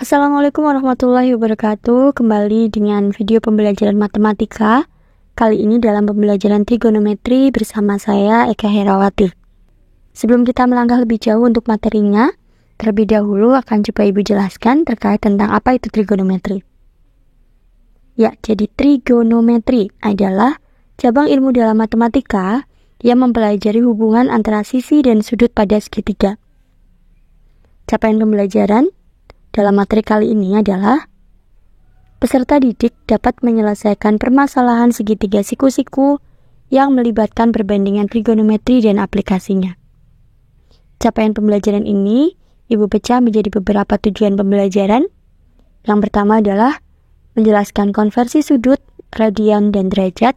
Assalamualaikum warahmatullahi wabarakatuh. Kembali dengan video pembelajaran matematika. Kali ini dalam pembelajaran trigonometri bersama saya Eka Herawati. Sebelum kita melangkah lebih jauh untuk materinya, terlebih dahulu akan coba Ibu jelaskan terkait tentang apa itu trigonometri. Ya, jadi trigonometri adalah cabang ilmu dalam matematika yang mempelajari hubungan antara sisi dan sudut pada segitiga. Capaian pembelajaran dalam materi kali ini adalah peserta didik dapat menyelesaikan permasalahan segitiga siku-siku yang melibatkan perbandingan trigonometri dan aplikasinya. Capaian pembelajaran ini Ibu pecah menjadi beberapa tujuan pembelajaran. Yang pertama adalah menjelaskan konversi sudut, radian, dan derajat.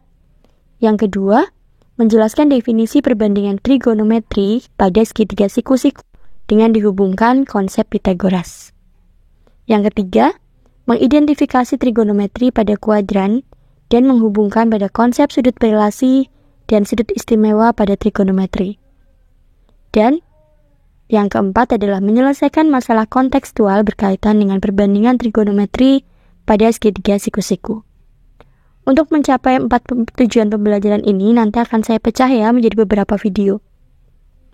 Yang kedua, menjelaskan definisi perbandingan trigonometri pada segitiga siku-siku dengan dihubungkan konsep Pythagoras. Yang ketiga, mengidentifikasi trigonometri pada kuadran dan menghubungkan pada konsep sudut berelasi dan sudut istimewa pada trigonometri. Dan yang keempat adalah menyelesaikan masalah kontekstual berkaitan dengan perbandingan trigonometri pada segitiga siku-siku. Untuk mencapai 4 tujuan pembelajaran ini, nanti akan saya pecah ya menjadi beberapa video.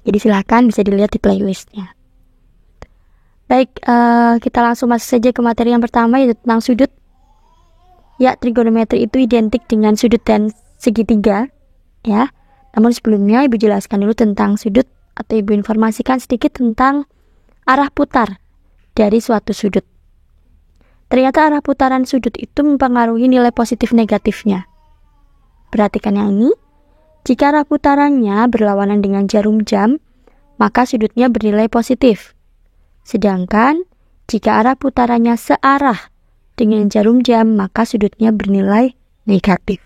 Jadi silakan bisa dilihat di playlistnya. Baik, kita langsung masuk saja ke materi yang pertama, yaitu tentang sudut. Ya, trigonometri itu identik dengan sudut dan segitiga, ya. Namun sebelumnya Ibu jelaskan dulu tentang sudut, atau Ibu informasikan sedikit tentang arah putar dari suatu sudut. Ternyata arah putaran sudut itu mempengaruhi nilai positif negatifnya. Perhatikan yang ini. Jika arah putarannya berlawanan dengan jarum jam, maka sudutnya bernilai positif. Sedangkan, jika arah putarannya searah dengan jarum jam, maka sudutnya bernilai negatif.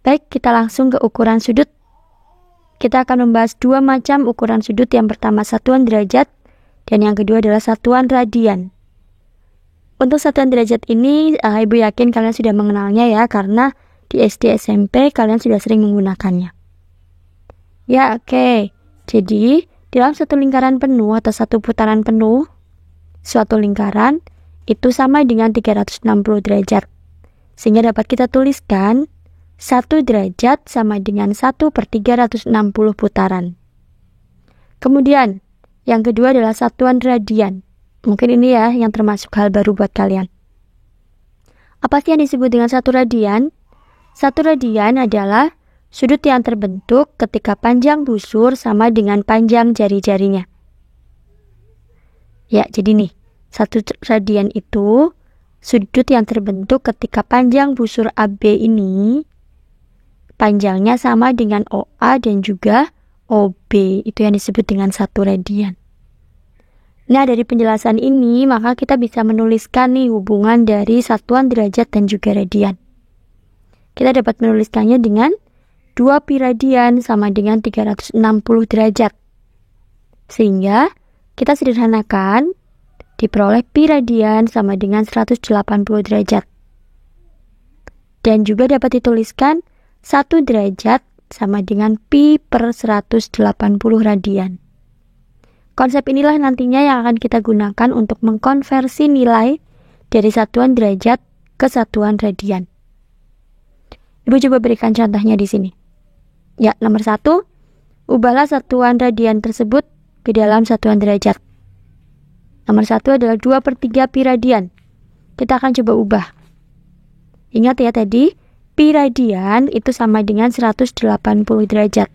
Baik, kita langsung ke ukuran sudut. Kita akan membahas dua macam ukuran sudut. Yang pertama satuan derajat, dan yang kedua adalah satuan radian. Untuk satuan derajat ini, Ibu yakin kalian sudah mengenalnya ya, karena di SD SMP kalian sudah sering menggunakannya. Ya, oke. Jadi, dalam satu lingkaran penuh atau satu putaran penuh, suatu lingkaran itu sama dengan 360 derajat. Sehingga dapat kita tuliskan 1 derajat sama dengan 1/360 putaran. Kemudian, yang kedua adalah satuan radian. Mungkin ini ya yang termasuk hal baru buat kalian. Apa sih yang disebut dengan satu radian? Satu radian adalah sudut yang terbentuk ketika panjang busur sama dengan panjang jari-jarinya. Ya, jadi nih, satu radian itu sudut yang terbentuk ketika panjang busur AB ini panjangnya sama dengan OA dan juga OB. Itu yang disebut dengan satu radian. Nah, dari penjelasan ini, maka kita bisa menuliskan nih hubungan dari satuan derajat dan juga radian. Kita dapat menuliskannya dengan 2 pi radian sama dengan 360 derajat. Sehingga kita sederhanakan, diperoleh pi radian sama dengan 180 derajat. Dan juga dapat dituliskan 1 derajat sama dengan pi per 180 radian. Konsep inilah nantinya yang akan kita gunakan untuk mengkonversi nilai dari satuan derajat ke satuan radian. Ibu coba berikan contohnya di sini. Ya, nomor 1, ubahlah satuan radian tersebut ke dalam satuan derajat. Nomor 1 adalah 2/3 pi radian. Kita akan coba ubah. Ingat ya tadi, pi radian itu sama dengan 180 derajat.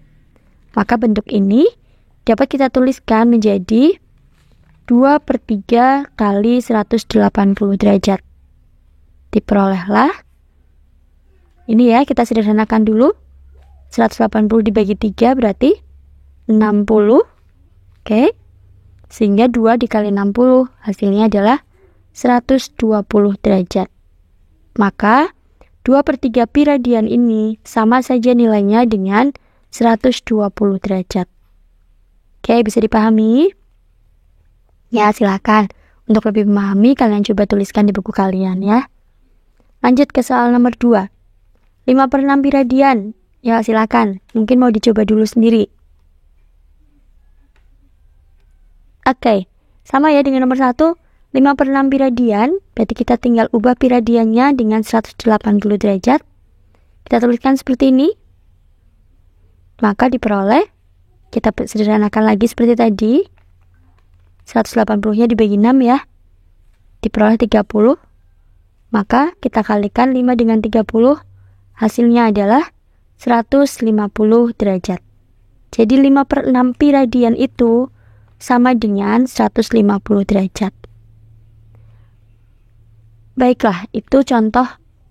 Maka bentuk ini dapat kita tuliskan menjadi 2/3 kali 180 derajat. Diperolehlah. Ini ya, kita sederhanakan dulu. 180 dibagi 3 berarti 60. Oke. Sehingga 2 dikali 60 hasilnya adalah 120 derajat. Maka 2/3 pi radian ini sama saja nilainya dengan 120 derajat. Oke, bisa dipahami? Ya, silakan. Untuk lebih memahami, kalian coba tuliskan di buku kalian ya. Lanjut ke soal nomor 2. 5/6 pi radian. Ya, silakan. Mungkin mau dicoba dulu sendiri. Oke, Sama ya dengan nomor 1, 5/6 pi radian, berarti kita tinggal ubah pi radiannya dengan 180 derajat. Kita tuliskan seperti ini. Maka diperoleh, kita sederhanakan lagi seperti tadi. 180-nya dibagi 6 ya. Diperoleh 30. Maka kita kalikan 5 dengan 30, hasilnya adalah 150 derajat. Jadi 5/6 pi radian itu sama dengan 150 derajat. Baiklah, itu contoh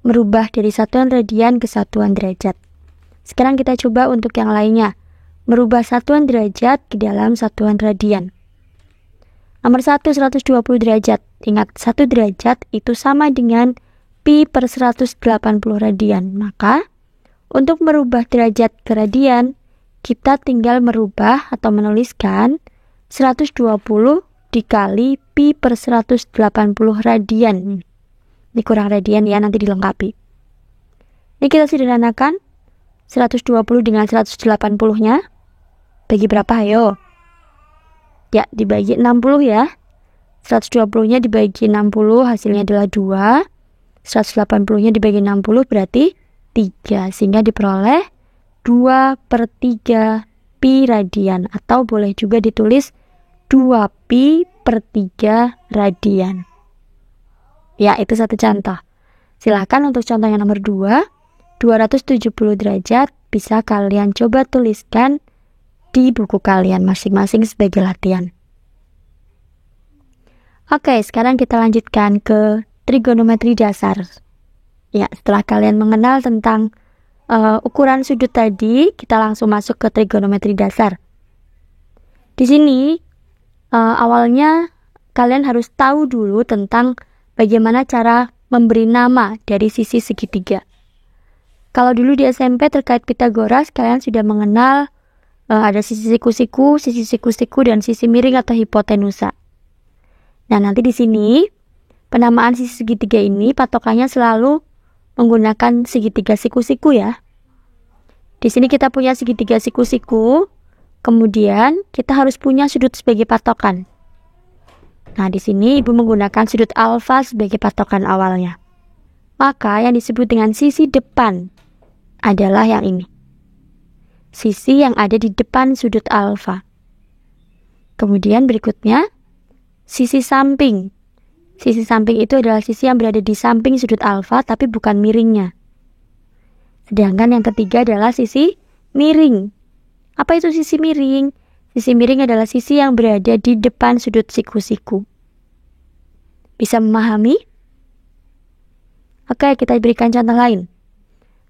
merubah dari satuan radian ke satuan derajat. Sekarang kita coba untuk yang lainnya, merubah satuan derajat ke dalam satuan radian. Nomor 1, 120 derajat. Ingat, 1 derajat itu sama dengan pi per 180 radian. Maka, untuk merubah derajat ke radian, kita tinggal merubah atau menuliskan 120 dikali pi per 180 radian. Ini kurang radian ya, nanti dilengkapi. Ini kita sederhanakan. 120 dengan 180-nya. Bagi berapa, ayo? Ya, dibagi 60 ya. 120-nya dibagi 60, hasilnya adalah 2. 180-nya dibagi 60 berarti 3. Sehingga diperoleh 2/3 pi radian. Atau boleh juga ditulis 2 pi per 3 radian. Ya, itu satu contoh. Silahkan untuk contoh yang nomor 2, 270 derajat bisa kalian coba tuliskan di buku kalian masing-masing sebagai latihan. Oke, sekarang kita lanjutkan ke trigonometri dasar. Ya, setelah kalian mengenal tentang ukuran sudut tadi, kita langsung masuk ke trigonometri dasar. Di sini, awalnya kalian harus tahu dulu tentang bagaimana cara memberi nama dari sisi segitiga. Kalau dulu di SMP terkait Pitagoras, kalian sudah mengenal ada sisi siku-siku, dan sisi miring atau hipotenusa. Nah, nanti di sini penamaan sisi segitiga ini patokannya selalu menggunakan segitiga siku-siku ya. Di sini kita punya segitiga siku-siku, kemudian kita harus punya sudut sebagai patokan. Nah, di sini Ibu menggunakan sudut alfa sebagai patokan awalnya. Maka yang disebut dengan sisi depan adalah yang ini. Sisi yang ada di depan sudut alfa. Kemudian berikutnya, sisi samping. Sisi samping itu adalah sisi yang berada di samping sudut alfa, tapi bukan miringnya. Sedangkan yang ketiga adalah sisi miring. Apa itu sisi miring? Sisi miring adalah sisi yang berada di depan sudut siku-siku. Bisa memahami? Oke, kita berikan contoh lain.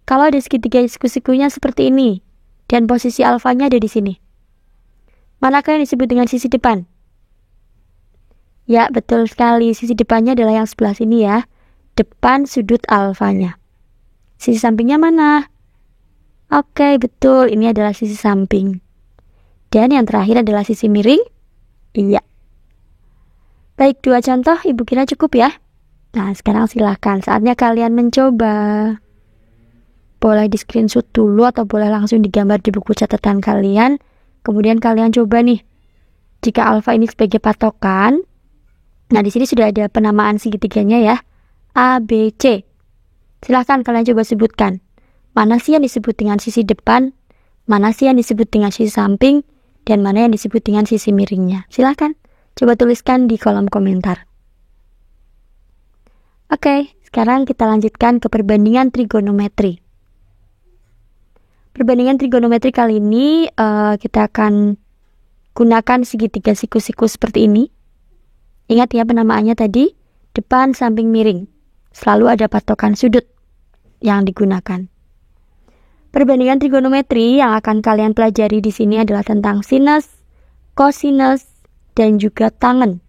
Kalau ada segitiga siku-sikunya seperti ini, dan posisi alfanya ada di sini. Manakah yang disebut dengan sisi depan? Ya, betul sekali. Sisi depannya adalah yang sebelah sini ya. Depan sudut alfanya. Sisi sampingnya mana? Oke, betul. Ini adalah sisi samping. Dan yang terakhir adalah sisi miring? Iya. Baik, 2 contoh Ibu kira cukup ya? Nah, sekarang silahkan. Saatnya kalian mencoba. Boleh di screenshot dulu atau boleh langsung digambar di buku catatan kalian. Kemudian kalian coba nih. Jika alfa ini sebagai patokan. Nah, di sini sudah ada penamaan segitiganya ya. A, B, C. Silahkan kalian coba sebutkan. Mana sih yang disebut dengan sisi depan? Mana sih yang disebut dengan sisi samping? Dan mana yang disebut dengan sisi miringnya? Silahkan. Coba tuliskan di kolom komentar. Oke, sekarang kita lanjutkan ke perbandingan trigonometri. Perbandingan trigonometri kali ini kita akan gunakan segitiga siku-siku seperti ini. Ingat ya penamaannya tadi, depan, samping, miring. Selalu ada patokan sudut yang digunakan. Perbandingan trigonometri yang akan kalian pelajari di sini adalah tentang sinus, kosinus, dan juga tangen.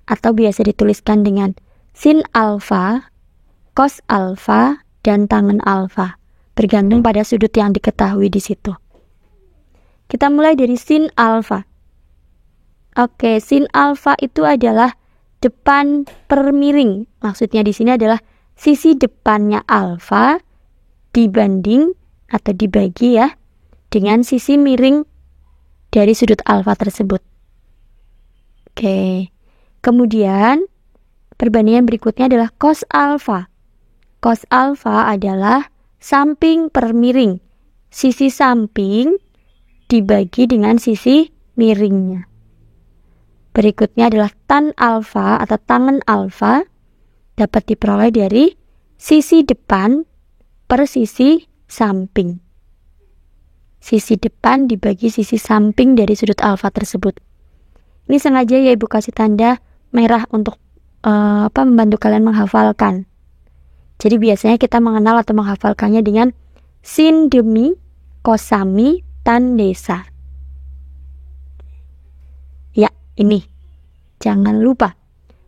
Atau biasa dituliskan dengan sin alfa, cos alfa, dan tangen alfa. Bergantung pada sudut yang diketahui di situ. Kita mulai dari sin alfa. Oke, sin alfa itu adalah depan per miring. Maksudnya di sini adalah sisi depannya alfa dibanding atau dibagi ya dengan sisi miring dari sudut alfa tersebut. Oke, Kemudian perbandingan berikutnya adalah cos alfa. Cos alfa adalah samping per miring. Sisi samping dibagi dengan sisi miringnya. Berikutnya adalah tan alfa atau tangen alfa dapat diperoleh dari sisi depan per sisi samping. Sisi depan dibagi sisi samping dari sudut alfa tersebut. Ini sengaja ya Ibu kasih tanda merah untuk membantu kalian menghafalkan. Jadi biasanya kita mengenal atau menghafalkannya dengan sin demi, kosami, tan desa. Ya, ini. Jangan lupa.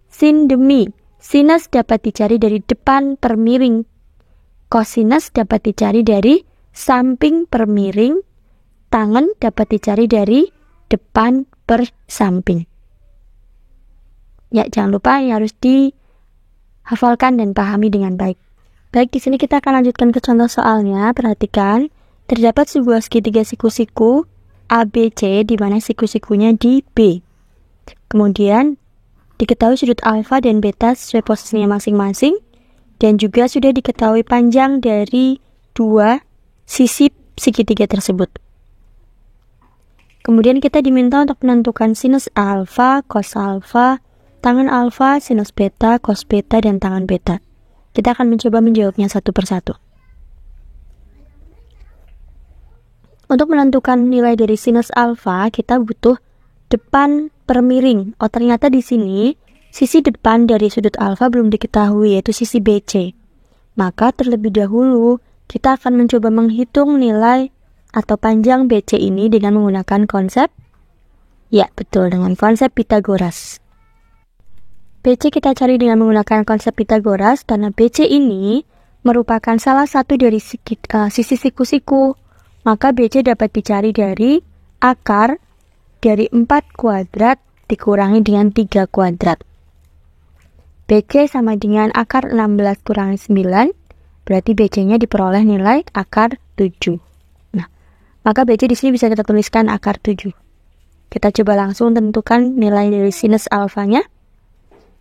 Sin demi, sinus dapat dicari dari depan per miring. Kosinus dapat dicari dari samping per miring. Tangen dapat dicari dari depan per samping. Ya, jangan lupa yang harus dihafalkan dan pahami dengan baik. Baik, di sini kita akan lanjutkan ke contoh soalnya. Perhatikan, terdapat sebuah segitiga siku-siku ABC di mana siku-sikunya di B. Kemudian diketahui sudut alfa dan beta sesuai posisinya masing-masing, dan juga sudah diketahui panjang dari dua sisi segitiga tersebut. Kemudian kita diminta untuk menentukan sinus alfa, cos alfa, tangen alfa, sinus beta, cos beta, dan tangen beta. Kita akan mencoba menjawabnya satu persatu. Untuk menentukan nilai dari sinus alfa, kita butuh depan per miring. Oh, ternyata di sini sisi depan dari sudut alfa belum diketahui, yaitu sisi BC. Maka terlebih dahulu kita akan mencoba menghitung nilai atau panjang BC ini dengan menggunakan konsep, ya betul, dengan konsep Pythagoras. BC kita cari dengan menggunakan konsep Pythagoras karena BC ini merupakan salah satu dari sisi siku-siku. Maka BC dapat dicari dari akar dari 4 kuadrat dikurangi dengan 3 kuadrat. BC sama dengan akar 16 kurangi 9, berarti BC-nya diperoleh nilai akar 7. Nah, maka BC di sini bisa kita tuliskan akar 7. Kita coba langsung tentukan nilai dari sinus alfanya.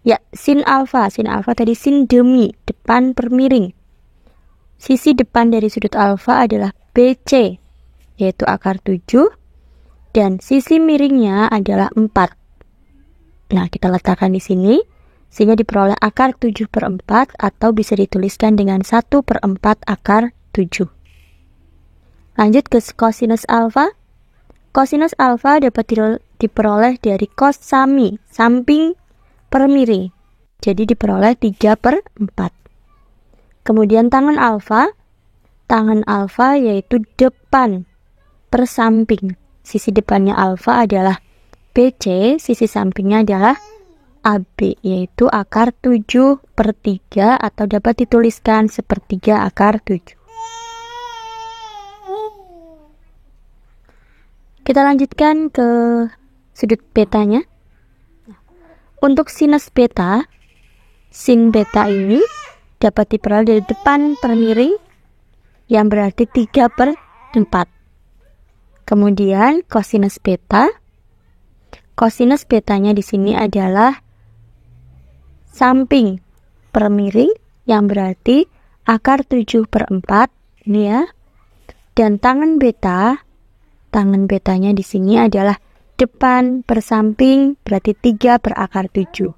Ya, sin alfa tadi sin demi, depan per miring. Sisi depan dari sudut alfa adalah BC, yaitu akar 7, dan sisi miringnya adalah 4. Nah, kita letakkan di sini, sehingga diperoleh akar 7 per 4, atau bisa dituliskan dengan 1 per 4 akar 7. Lanjut ke kosinus alfa. Kosinus alfa dapat diperoleh dari cos sami, samping per miring. Jadi diperoleh 3 per 4. Kemudian tangen alfa yaitu depan per samping. Sisi depannya alfa adalah BC, sisi sampingnya adalah AB, yaitu akar 7 per 3, atau dapat dituliskan sepertiga akar 7. Kita lanjutkan ke sudut betanya. Untuk sinus beta, sin beta ini dapat diperoleh dari depan per miring, yang berarti 3 per 4. Kemudian kosinus betanya di sini adalah samping per miring, yang berarti akar 7 per 4, ini ya. Dan tangen betanya di sini adalah depan per samping, berarti 3 per akar 7.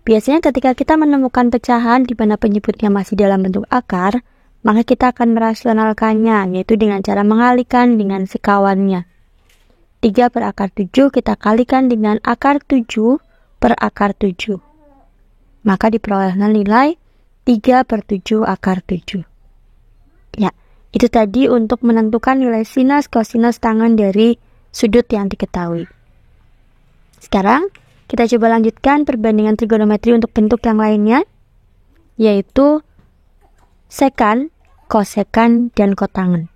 Biasanya ketika kita menemukan pecahan di mana penyebutnya masih dalam bentuk akar, maka kita akan merasionalkannya, yaitu dengan cara mengalihkan dengan sekawannya. 3 per akar 7 kita kalikan dengan akar 7 per akar 7. Maka diperoleh nilai 3 per 7 akar 7. Ya, itu tadi untuk menentukan nilai sinus, kosinus, tangen dari sudut yang diketahui. Sekarang kita coba lanjutkan perbandingan trigonometri untuk bentuk yang lainnya, yaitu sekan, kosekan, dan kotangen.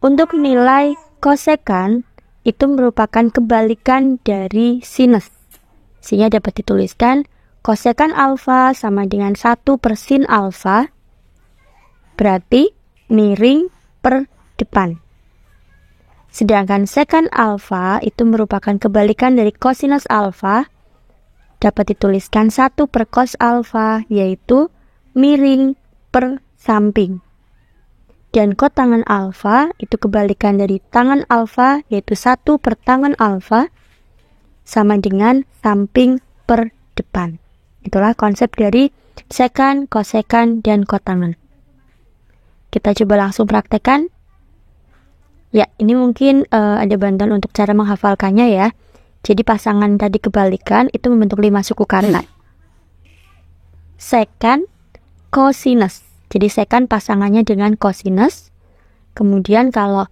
Untuk nilai kosekan itu merupakan kebalikan dari sinus, sehingga dapat dituliskan kosekan alfa sama dengan 1 per sin alfa, berarti miring per depan. Sedangkan sekan alfa itu merupakan kebalikan dari kosinus alfa, dapat dituliskan 1 per cos alfa, yaitu miring per samping. Dan kotangen alfa itu kebalikan dari tangen alfa, yaitu 1 per tangen alfa, sama dengan samping per depan. Itulah konsep dari sekan, kosekan, dan kotangen. Kita coba langsung praktekkan. Ya, ini mungkin ada bantuan untuk cara menghafalkannya ya. Jadi pasangan tadi kebalikan itu membentuk 5 suku kata. Sekan, kosinus. Jadi sekan pasangannya dengan kosinus. Kemudian kalau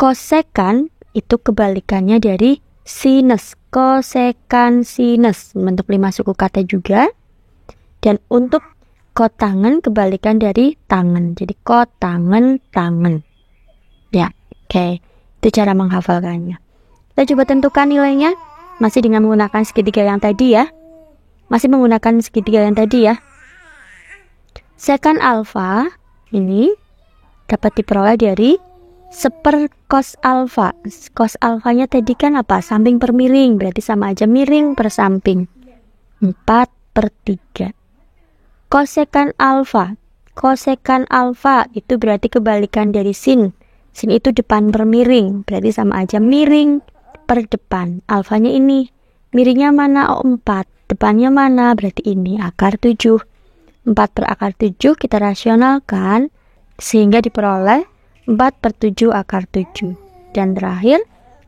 kosekan itu kebalikannya dari sinus. Kosekan sinus membentuk 5 suku kata juga. Dan untuk kotangen kebalikan dari tangen. Jadi kotangen tangen. Ya, oke. Itu cara menghafalkannya. Kita coba tentukan nilainya. Masih dengan menggunakan segitiga yang tadi ya. Sekan alfa ini dapat diperoleh dari 1 cos alfa. Cos alfanya tadi kan apa? Samping per miring. Berarti sama aja miring per samping. 4/3. Kosekan alfa. Kosekan alfa itu berarti kebalikan dari sin. Sin itu depan per miring. Berarti sama aja miring per depan. Alfanya ini. Miringnya mana? 4. Depannya mana? Berarti ini akar 7. 4 per akar 7 kita rasionalkan sehingga diperoleh 4/7 akar 7. Dan terakhir,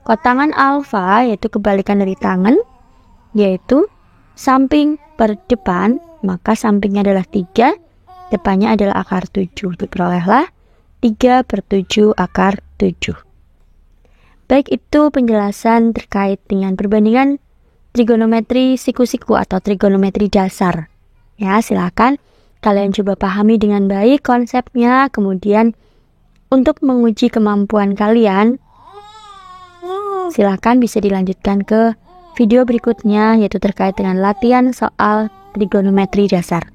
kotangen alfa yaitu kebalikan dari tangen, yaitu samping per depan, maka sampingnya adalah 3, depannya adalah akar 7. Diperolehlah 3/7 akar 7. Baik, itu penjelasan terkait dengan perbandingan trigonometri siku-siku atau trigonometri dasar. Ya, silakan kalian coba pahami dengan baik konsepnya. Kemudian untuk menguji kemampuan kalian, silakan bisa dilanjutkan ke video berikutnya, yaitu terkait dengan latihan soal trigonometri dasar.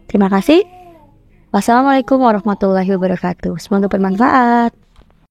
Terima kasih. Wassalamualaikum warahmatullahi wabarakatuh. Semoga bermanfaat.